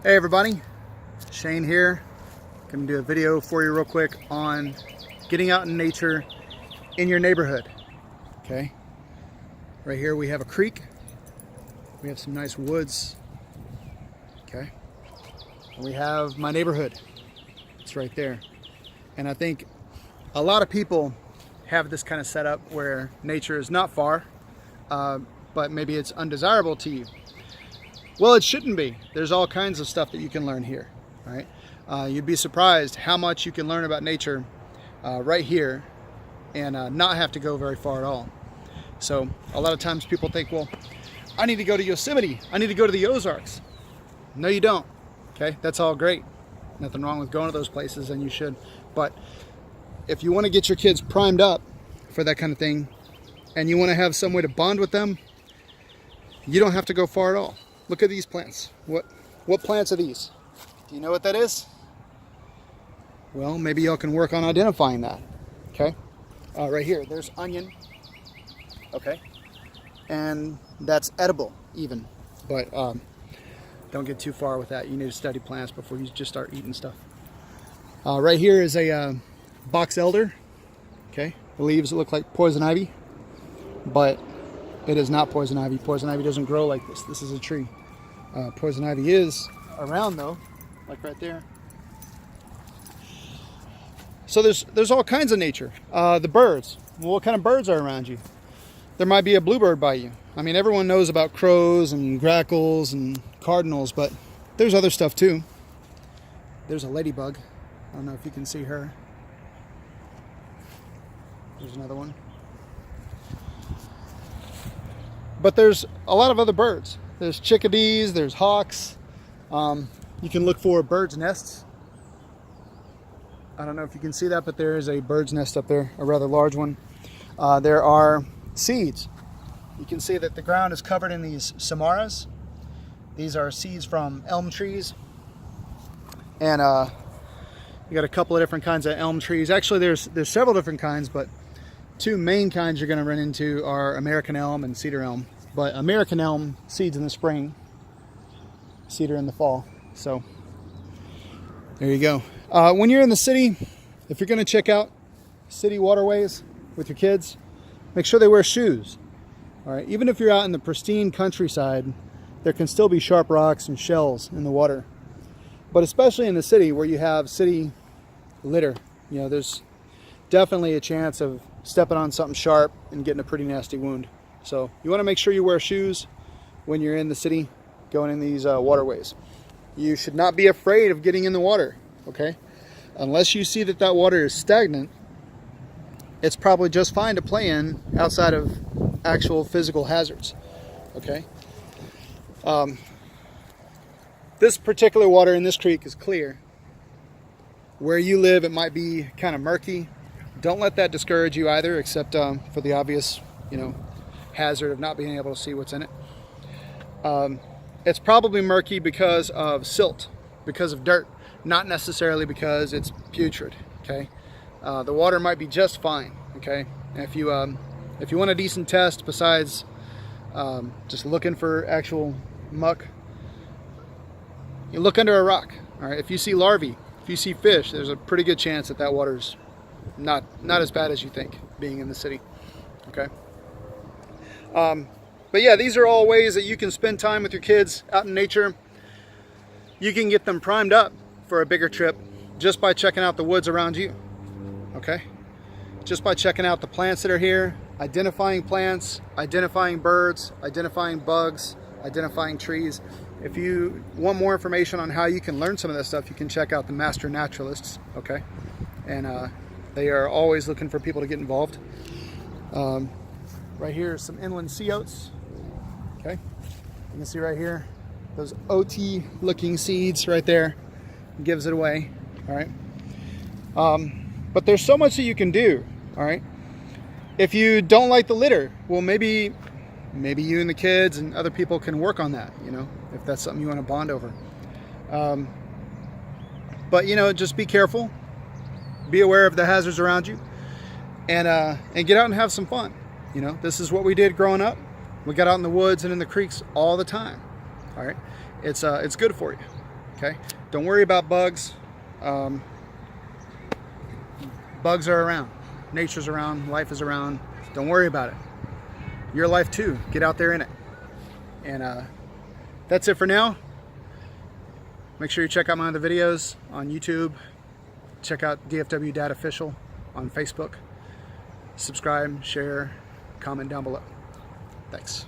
Hey everybody, Shane here. Gonna do a video for you real quick on getting out in nature in your neighborhood. Okay, right here we have a creek. We have some nice woods. Okay, and we have my neighborhood. It's right there. And I think a lot of people have this kind of setup where nature is not far, but maybe it's undesirable to you. Well, it shouldn't be. There's all kinds of stuff that you can learn here, right? You'd be surprised how much you can learn about nature right here and not have to go very far at all. So a lot of times people think, well, I need to go to Yosemite. I need to go to the Ozarks. No, you don't. Okay, that's all great. Nothing wrong with going to those places, and you should. But if you want to get your kids primed up for that kind of thing, and you want to have some way to bond with them, you don't have to go far at all. Look at these plants. What plants are these? Do you know what that is? Well, maybe y'all can work on identifying that. Okay, right here, there's onion. Okay, and that's edible even, but don't get too far with that. You need to study plants before you just start eating stuff. Right here is a box elder. Okay, the leaves look like poison ivy, but it is not poison ivy. Poison ivy doesn't grow like this. This is a tree. Poison ivy is around though, like right there. So there's all kinds of nature. The birds. Well, what kind of birds are around you? There might be a bluebird by you. I mean, everyone knows about crows and grackles and cardinals, but there's other stuff too. There's a ladybug. I don't know if you can see her. There's another one. But there's a lot of other birds. There's chickadees, there's hawks. You can look for birds' nests. I don't know if you can see that, but there is a bird's nest up there, a rather large one. There are seeds. You can see that the ground is covered in these samaras. These are seeds from elm trees. And you got a couple of different kinds of elm trees. Actually, there's several different kinds, but two main kinds you're going to run into are American elm and cedar elm. But American elm seeds in the spring, cedar in the fall. So there you go. When you're in the city, if you're going to check out city waterways with your kids, make sure they wear shoes. All right, even if you're out in the pristine countryside, there can still be sharp rocks and shells in the water. But especially in the city where you have city litter, you know, there's definitely a chance of stepping on something sharp and getting a pretty nasty wound. So you want to make sure you wear shoes when you're in the city going in these waterways. You should not be afraid of getting in the water, okay? Unless you see that that water is stagnant, it's probably just fine to play in outside of actual physical hazards, okay? This particular water in this creek is clear. Where you live, it might be kind of murky. Don't let that discourage you either, except for the obvious, you know, hazard of not being able to see what's in it. It's probably murky because of silt, because of dirt, not necessarily because it's putrid. Okay, the water might be just fine. Okay, and if you want a decent test besides just looking for actual muck, you look under a rock. All right, if you see larvae, if you see fish, there's a pretty good chance that that water's not as bad as you think, being in the city. Okay. But yeah, these are all ways that you can spend time with your kids out in nature. You can get them primed up for a bigger trip just by checking out the woods around you. Okay. Just by checking out the plants that are here, identifying plants, identifying birds, identifying bugs, identifying trees. If you want more information on how you can learn some of this stuff, you can check out the Master Naturalists. Okay. And they are always looking for people to get involved. Right here are some inland sea oats. Okay, you can see right here those OT looking seeds right there. Gives it away. All right, but there's so much that you can do. All right, if you don't like the litter, well, maybe you and the kids and other people can work on that, you know, if that's something you want to bond over. But you know, just be careful, be aware of the hazards around you, and get out and have some fun. You know, this is what we did growing up. We got out in the woods and in the creeks all the time. All right, it's good for you. Okay? Don't worry about bugs. Bugs are around. Nature's around. Life is around. Don't worry about it. Your life too. Get out there in it. And that's it for now. Make sure you check out my other videos on YouTube. Check out DFW Dad Official on Facebook. Subscribe, share, comment down below. Thanks.